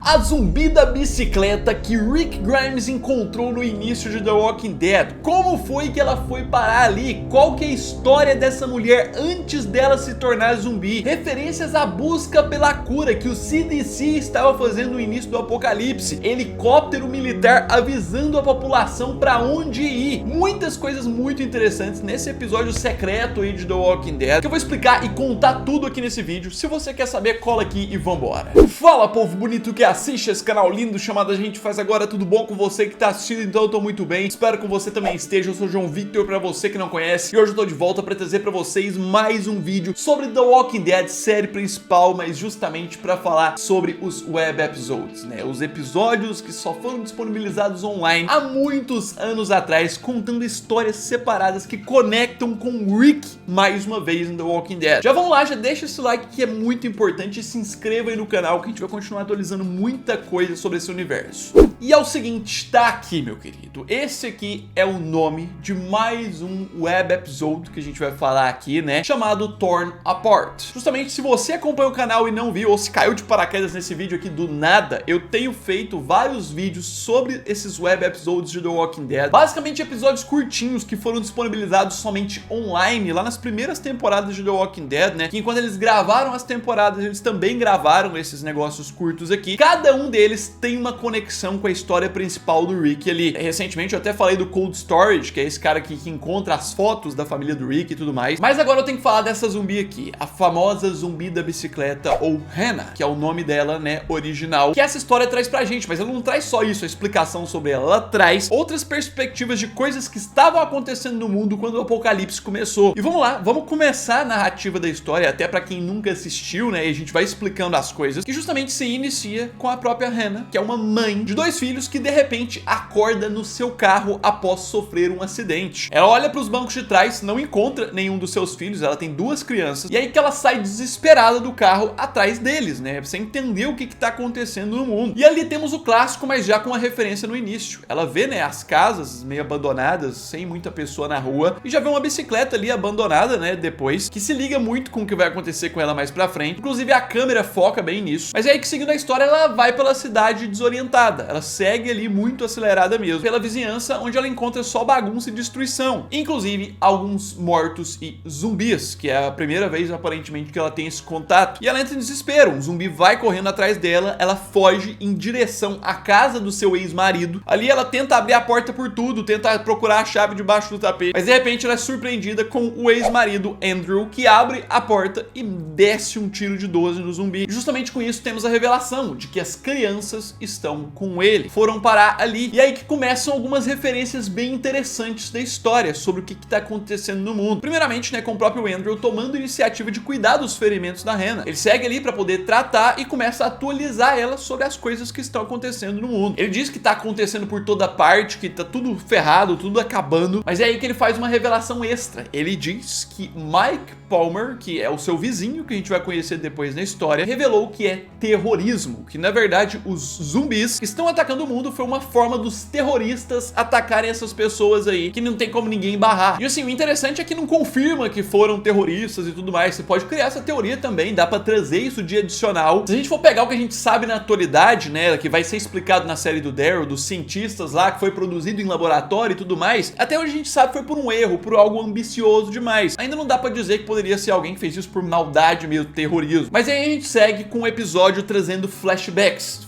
A zumbi da bicicleta que Rick Grimes encontrou no início de The Walking Dead. Como foi que ela foi parar ali? Qual que é a história dessa mulher antes dela se tornar zumbi? Referências à busca pela cura que o CDC estava fazendo no início do apocalipse. Helicóptero militar avisando a população para onde ir. Muitas coisas muito interessantes nesse episódio secreto aí de The Walking Dead, que eu vou explicar e contar tudo aqui nesse vídeo. Se você quer saber, cola aqui e vambora. Fala, povo bonito que assiste esse canal lindo chamado A Gente Faz Agora, tudo bom com você que tá assistindo? Então eu tô muito bem, espero que você também esteja. Eu sou o João Victor, pra você que não conhece, e hoje eu tô de volta pra trazer pra vocês mais um vídeo sobre The Walking Dead, série principal, mas justamente pra falar sobre os web episodes, né? Os episódios que só foram disponibilizados online há muitos anos atrás, contando histórias separadas que conectam com o Rick mais uma vez em The Walking Dead. Já vamos lá, já deixa esse like que é muito importante e se inscreva aí no canal que a gente vai continuar atualizando muita coisa sobre esse universo. E é o seguinte, tá aqui, meu querido, esse aqui é o nome de mais um web episode que a gente vai falar aqui, né, chamado Torn Apart. Justamente, se você acompanha o canal e não viu, ou se caiu de paraquedas nesse vídeo aqui do nada, eu tenho feito vários vídeos sobre esses web episodes de The Walking Dead, basicamente episódios curtinhos que foram disponibilizados somente online, lá nas primeiras temporadas de The Walking Dead, né, que enquanto eles gravaram as temporadas, eles também gravaram esses negócios curtos aqui. Cada um deles tem uma conexão com a história principal do Rick ali. Recentemente eu até falei do Cold Storage, que é esse cara aqui que encontra as fotos da família do Rick e tudo mais. Mas agora eu tenho que falar dessa zumbi aqui, a famosa zumbi da bicicleta, ou Hannah, que é o nome dela, né, original, que essa história traz pra gente, mas ela não traz só isso, a explicação sobre ela, ela traz outras perspectivas de coisas que estavam acontecendo no mundo quando o apocalipse começou. E vamos lá, vamos começar a narrativa da história, até pra quem nunca assistiu, né, e a gente vai explicando as coisas, que justamente se inicia com a própria Hannah, que é uma mãe de dois filhos que de repente acorda no seu carro após sofrer um acidente. Ela olha para os bancos de trás, não encontra nenhum dos seus filhos, ela tem duas crianças, e aí que ela sai desesperada do carro atrás deles, né, sem entender o que tá acontecendo no mundo. E ali temos o clássico, mas já com uma referência no início. Ela vê, né, as casas meio abandonadas, sem muita pessoa na rua, e já vê uma bicicleta ali abandonada, né, depois, que se liga muito com o que vai acontecer com ela mais pra frente. Inclusive a câmera foca bem nisso. Mas é aí que, seguindo a história, ela vai pela cidade desorientada. Ela segue ali muito acelerada mesmo pela vizinhança, onde ela encontra só bagunça e destruição, inclusive alguns mortos e zumbis, que é a primeira vez aparentemente que ela tem esse contato. E ela entra em desespero, um zumbi vai correndo atrás dela, ela foge em direção à casa do seu ex-marido. Ali ela tenta abrir a porta por tudo, tenta procurar a chave debaixo do tapete, mas de repente ela é surpreendida com o ex-marido Andrew, que abre a porta e desce um tiro de 12 no zumbi. E justamente com isso temos a revelação de que as crianças estão com ele, foram parar ali. E aí que começam algumas referências bem interessantes da história sobre o que tá acontecendo no mundo. Primeiramente, né, com o próprio Andrew tomando a iniciativa de cuidar dos ferimentos da Hannah. Ele segue ali para poder tratar e começa a atualizar ela sobre as coisas que estão acontecendo no mundo. Ele diz que tá acontecendo por toda parte, que tá tudo ferrado, tudo acabando, mas é aí que ele faz uma revelação extra. Ele diz que Mike Palmer, que é o seu vizinho, que a gente vai conhecer depois na história, revelou que é terrorismo, que na verdade os zumbis que estão atacando o mundo foi uma forma dos terroristas atacarem essas pessoas aí, que não tem como ninguém barrar. E assim, o interessante é que não confirma que foram terroristas e tudo mais, você pode criar essa teoria também, dá pra trazer isso de adicional. Se a gente for pegar o que a gente sabe na atualidade, né, que vai ser explicado na série do Daryl, dos cientistas lá, que foi produzido em laboratório e tudo mais, até hoje a gente sabe que foi por um erro, por algo ambicioso demais. Ainda não dá pra dizer que poderia ser alguém que fez isso por maldade mesmo, terrorismo. Mas aí a gente segue com o episódio trazendo flashbacks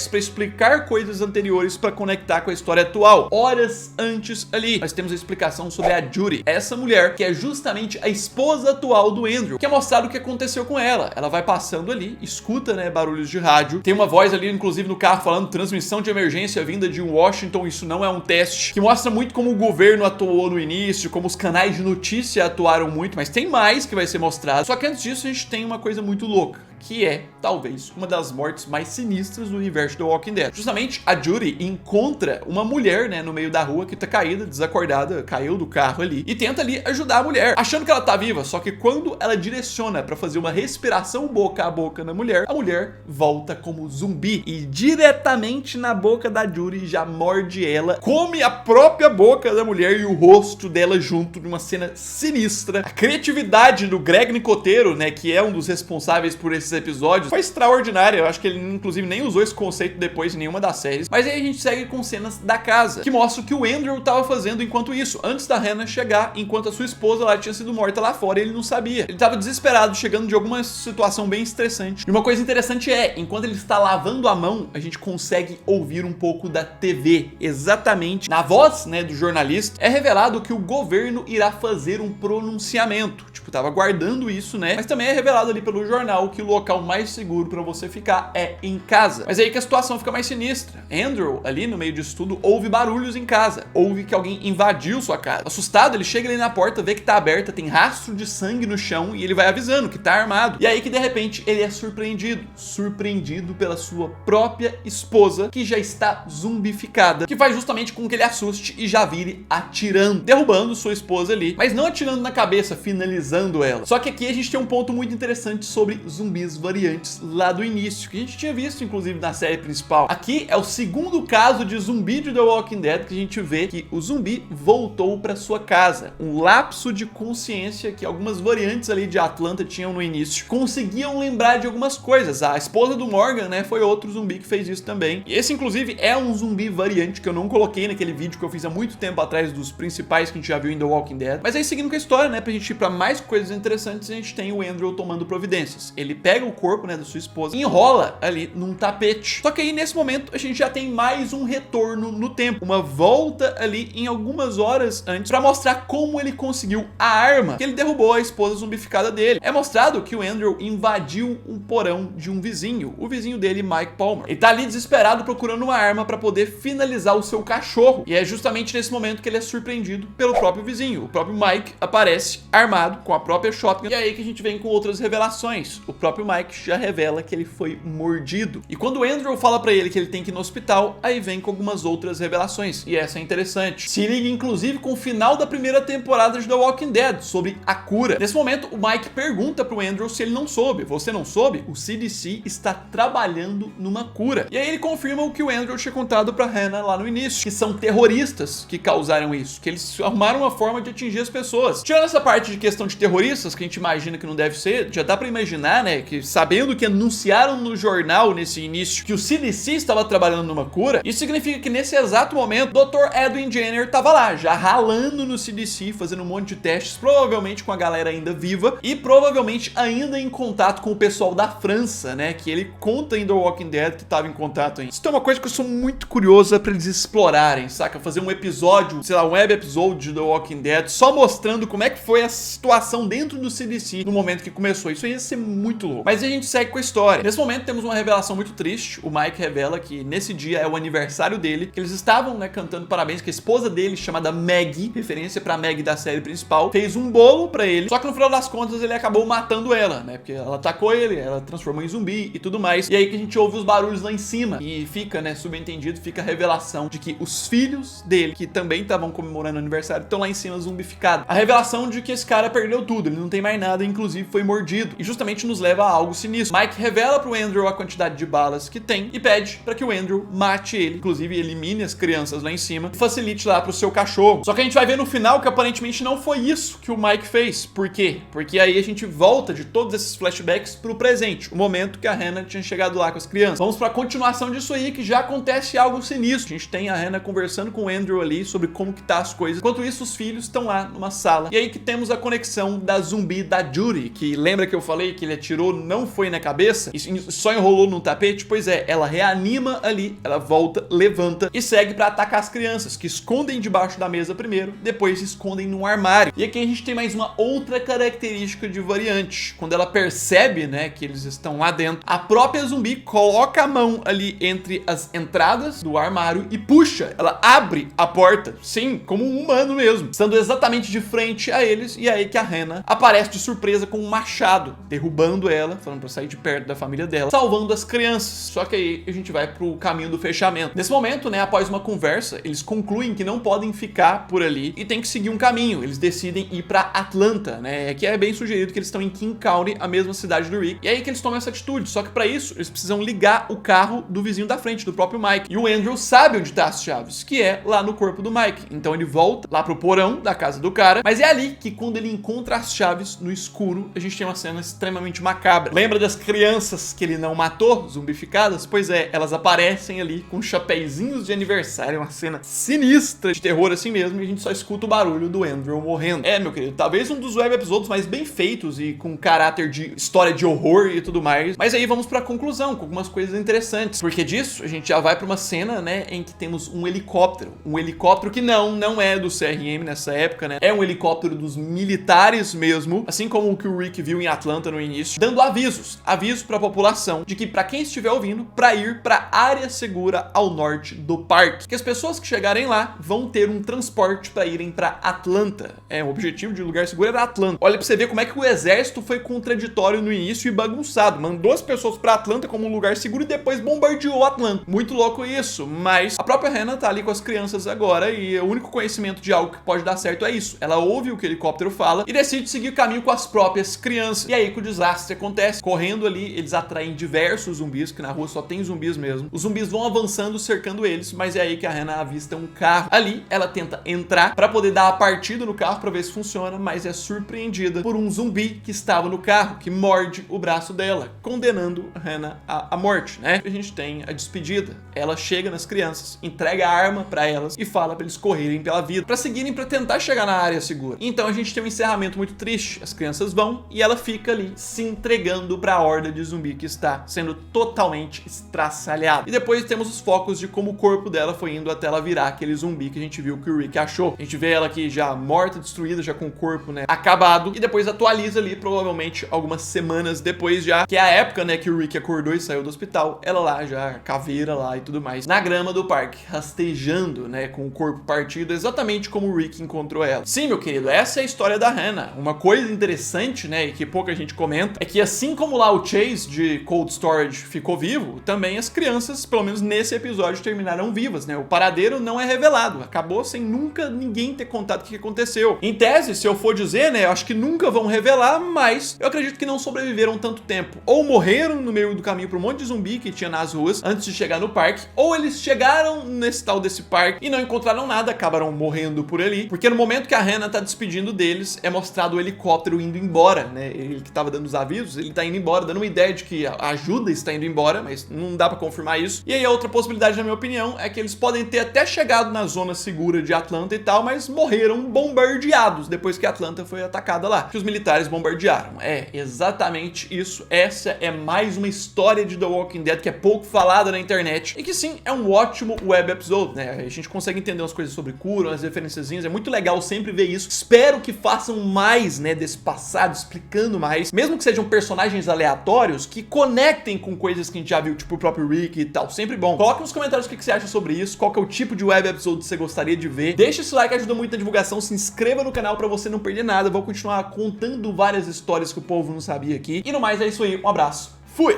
pra explicar coisas anteriores pra conectar com a história atual. Horas antes ali, nós temos a explicação sobre a Judy, essa mulher que é justamente a esposa atual do Andrew, que é mostrado o que aconteceu com ela. Ela vai passando ali, escuta, né, barulhos de rádio, tem uma voz ali, inclusive no carro, falando transmissão de emergência vinda de Washington, isso não é um teste, que mostra muito como o governo atuou no início, como os canais de notícia atuaram muito, mas tem mais que vai ser mostrado. Só que antes disso a gente tem uma coisa muito louca, que é, talvez, uma das mortes mais sinistras do universo do Walking Dead. Justamente, a Judy encontra uma mulher, né, no meio da rua que tá caída, desacordada, caiu do carro ali, e tenta ali ajudar a mulher, achando que ela tá viva, só que quando ela direciona pra fazer uma respiração boca a boca na mulher, a mulher volta como zumbi e diretamente na boca da Judy já morde ela, come a própria boca da mulher e o rosto dela junto, numa cena sinistra. A criatividade do Greg Nicotero, né, que é um dos responsáveis por esse desses episódios foi extraordinária. Eu acho que ele, inclusive, nem usou esse conceito depois em nenhuma das séries. Mas aí a gente segue com cenas da casa, que mostra o que o Andrew tava fazendo enquanto isso, antes da Hannah chegar, enquanto a sua esposa lá tinha sido morta lá fora e ele não sabia. Ele tava desesperado, chegando de alguma situação bem estressante. E uma coisa interessante é, enquanto ele está lavando a mão, a gente consegue ouvir um pouco da TV. Exatamente na voz, né, do jornalista, é revelado que o governo irá fazer um pronunciamento. Tipo, tava guardando isso, né? Mas também é revelado ali pelo jornal que o local mais seguro pra você ficar é em casa. Mas é aí que a situação fica mais sinistra. Andrew, ali no meio disso tudo, ouve barulhos em casa. Ouve que alguém invadiu sua casa. Assustado, ele chega ali na porta, vê que tá aberta, tem rastro de sangue no chão e ele vai avisando que tá armado. E aí que de repente ele é surpreendido pela sua própria esposa, que já está zumbificada, que faz justamente com que ele assuste e já vire atirando, derrubando sua esposa ali, mas não atirando na cabeça, finalizando ela. Só que aqui a gente tem um ponto muito interessante sobre zumbis variantes lá do início, que a gente tinha visto inclusive na série principal. Aqui é o segundo caso de zumbi de The Walking Dead que a gente vê que o zumbi voltou para sua casa. Um lapso de consciência que algumas variantes ali de Atlanta tinham no início. Conseguiam lembrar de algumas coisas. A esposa do Morgan, né, foi outro zumbi que fez isso também. E esse inclusive é um zumbi variante que eu não coloquei naquele vídeo que eu fiz há muito tempo atrás dos principais que a gente já viu em The Walking Dead. Mas aí seguindo com a história, né, pra gente ir pra mais coisas interessantes, a gente tem o Andrew tomando providências. Ele pega o corpo, né, da sua esposa e enrola ali num tapete. Só que aí nesse momento a gente já tem mais um retorno no tempo, uma volta ali em algumas horas antes pra mostrar como ele conseguiu a arma que ele derrubou a esposa zumbificada dele. É mostrado que o Andrew invadiu um porão de um vizinho, o vizinho dele, Mike Palmer. Ele tá ali desesperado procurando uma arma pra poder finalizar o seu cachorro. E é justamente nesse momento que ele é surpreendido pelo próprio vizinho. O próprio Mike aparece armado com a própria shotgun. E é aí que a gente vem com outras revelações. O próprio Mike já revela que ele foi mordido. E quando o Andrew fala pra ele que ele tem que ir no hospital, aí vem com algumas outras revelações. E essa é interessante. Se liga inclusive com o final da primeira temporada de The Walking Dead, sobre a cura. Nesse momento, o Mike pergunta pro Andrew se ele não soube. Você não soube? O CDC está trabalhando numa cura. E aí ele confirma o que o Andrew tinha contado pra Hannah lá no início, que são terroristas que causaram isso, que eles arrumaram uma forma de atingir as pessoas. Tirando essa parte de questão de terroristas, que a gente imagina que não deve ser, já dá pra imaginar, né, que sabendo que anunciaram no jornal nesse início que o CDC estava trabalhando numa cura, isso significa que nesse exato momento, o Dr. Edwin Jenner tava lá, já ralando no CDC, fazendo um monte de testes, provavelmente com a galera ainda viva, e provavelmente ainda em contato com o pessoal da França, né, que ele conta em The Walking Dead que tava em contato ainda. Isso é uma coisa que eu sou muito curiosa pra eles explorarem, saca? Fazer um episódio, sei lá, um web episódio de The Walking Dead, só mostrando como é que foi a situação dentro do CDC no momento que começou. Isso ia ser muito louco. Mas a gente segue com a história. Nesse momento temos uma revelação muito triste. O Mike revela que nesse dia é o aniversário dele, que eles estavam, né, cantando parabéns, que a esposa dele, chamada Maggie, referência pra Maggie da série principal, fez um bolo pra ele, só que no final das contas ele acabou matando ela, né, porque ela atacou ele, ela transformou em zumbi e tudo mais. E aí que a gente ouve os barulhos lá em cima e fica, né, subentendido, fica a revelação de que os filhos dele, que também estavam comemorando o aniversário, estão lá em cima zumbificados. A revelação de que esse cara perdeu tudo, ele não tem mais nada, inclusive foi mordido, e justamente nos leva a algo sinistro. Mike revela pro Andrew a quantidade de balas que tem e pede para que o Andrew mate ele, inclusive elimine as crianças lá em cima e facilite lá pro seu cachorro. Só que a gente vai ver no final que aparentemente não foi isso que o Mike fez. Por quê? Porque aí a gente volta de todos esses flashbacks pro presente, o momento que a Hannah tinha chegado lá com as crianças. Vamos pra continuação disso aí, que já acontece algo sinistro. A gente tem a Hannah conversando com o Andrew ali sobre como que tá as coisas. Enquanto isso, os filhos estão lá numa sala. E aí que temos a conexão da zumbi da Judy, que lembra que eu falei que ele atirou, não foi na cabeça, e só enrolou no tapete? Pois é, ela reanima ali, ela volta, levanta e segue pra atacar as crianças, que escondem debaixo da mesa primeiro, depois se escondem num armário. E aqui a gente tem mais uma outra característica de variante. Quando ela percebe, né, que eles estão lá dentro, a própria zumbi coloca a mão ali entre as entradas do armário e puxa, ela abre a porta, sim, como um humano mesmo, estando exatamente de frente a eles. E é aí que a Hannah aparece de surpresa com um machado, derrubando ela, falando pra sair de perto da família dela, salvando as crianças. Só que aí a gente vai pro caminho do fechamento. Nesse momento, né, após uma conversa, eles concluem que não podem ficar por ali e tem que seguir um caminho. Eles decidem ir pra Atlanta, né, que é bem sugerido que eles estão em King County, a mesma cidade do Rick. E aí que eles tomam essa atitude. Só que pra isso, eles precisam ligar o carro do vizinho da frente, do próprio Mike. E o Andrew sabe onde tá as chaves, que é lá no corpo do Mike. Então ele volta lá pro porão da casa do cara, mas é ali que quando ele encontra contra as chaves no escuro, a gente tem uma cena extremamente macabra. Lembra das crianças que ele não matou, zumbificadas? Pois é, elas aparecem ali com chapeizinhos de aniversário, uma cena sinistra de terror assim mesmo, e a gente só escuta o barulho do Andrew morrendo. É, meu querido, talvez um dos web episódios mais bem feitos e com caráter de história de horror e tudo mais. Mas aí vamos pra conclusão, com algumas coisas interessantes. Porque disso, a gente já vai pra uma cena, né, em que temos um helicóptero. Um helicóptero que não é do CRM nessa época, né? É um helicóptero dos militares mesmo, assim como o que o Rick viu em Atlanta no início, dando avisos pra população de que pra quem estiver ouvindo, pra ir pra área segura ao norte do parque. Que as pessoas que chegarem lá vão ter um transporte pra irem pra Atlanta. É, o objetivo de lugar seguro era Atlanta. Olha pra você ver como é que o exército foi contraditório no início e bagunçado. Mandou as pessoas pra Atlanta como um lugar seguro e depois bombardeou Atlanta. Muito louco isso, mas a própria Hannah tá ali com as crianças agora e o único conhecimento de algo que pode dar certo é isso. Ela ouve o que o helicóptero fala e decide seguir o caminho com as próprias crianças. E aí que o desastre acontece. Correndo ali, eles atraem diversos zumbis, que na rua só tem zumbis mesmo. Os zumbis vão avançando, cercando eles, mas é aí que a Hannah avista um carro. Ali, ela tenta entrar pra poder dar a partida no carro pra ver se funciona, mas é surpreendida por um zumbi que estava no carro, que morde o braço dela, condenando a Hannah à morte, né? A gente tem a despedida. Ela chega nas crianças, entrega a arma pra elas e fala pra eles correrem pela vida, pra seguirem pra tentar chegar na área segura. Então a gente tem um encerramento muito triste. As crianças vão e ela fica ali se entregando pra horda de zumbi que está sendo totalmente estraçalhada. E depois temos os focos de como o corpo dela foi indo até ela virar aquele zumbi que a gente viu que o Rick achou. A gente vê ela aqui já morta, destruída, já com o corpo, né, acabado, e depois atualiza ali provavelmente algumas semanas depois já, que é a época, né, que o Rick acordou e saiu do hospital, ela lá já caveira lá e tudo mais, na grama do parque, rastejando, né, com o corpo partido, exatamente como o Rick encontrou ela. Sim, meu querido, essa é a história da Hannah. Uma coisa interessante, né, e que pouca gente comenta, é que assim como lá o Chase de Cold Storage ficou vivo, também as crianças, pelo menos nesse episódio, terminaram vivas, né? O paradeiro não é revelado, acabou sem nunca ninguém ter contado o que aconteceu. Em tese, se eu for dizer, né, eu acho que nunca vão revelar, mas eu acredito que não sobreviveram tanto tempo. Ou morreram no meio do caminho para um monte de zumbi que tinha nas ruas antes de chegar no parque, ou eles chegaram nesse tal desse parque e não encontraram nada, acabaram morrendo por ali, porque no momento que a Hannah tá despedindo deles, é mostrado o helicóptero indo embora, né? Ele que tava dando os avisos, ele tá indo embora, dando uma ideia de que a ajuda está indo embora, mas não dá pra confirmar isso. E aí a outra possibilidade, na minha opinião, é que eles podem ter até chegado na zona segura de Atlanta e tal, mas morreram bombardeados depois que Atlanta foi atacada lá, que os militares bombardearam. É exatamente isso. Essa é mais uma história de The Walking Dead que é pouco falada na internet e que sim, é um ótimo web episode, né? A gente consegue entender umas coisas sobre cura, umas referenciazinhas, é muito legal sempre ver isso. Espero que façam mais, né, desse passado, explicando mais, mesmo que sejam personagens aleatórios que conectem com coisas que a gente já viu, tipo o próprio Rick e tal, sempre bom. Coloque nos comentários o que você acha sobre isso, qual que é o tipo de web episode que você gostaria de ver. Deixa esse like, ajuda muito na divulgação, se inscreva no canal pra você não perder nada. Vou continuar contando várias histórias que o povo não sabia aqui. E no mais é isso aí, um abraço, fui!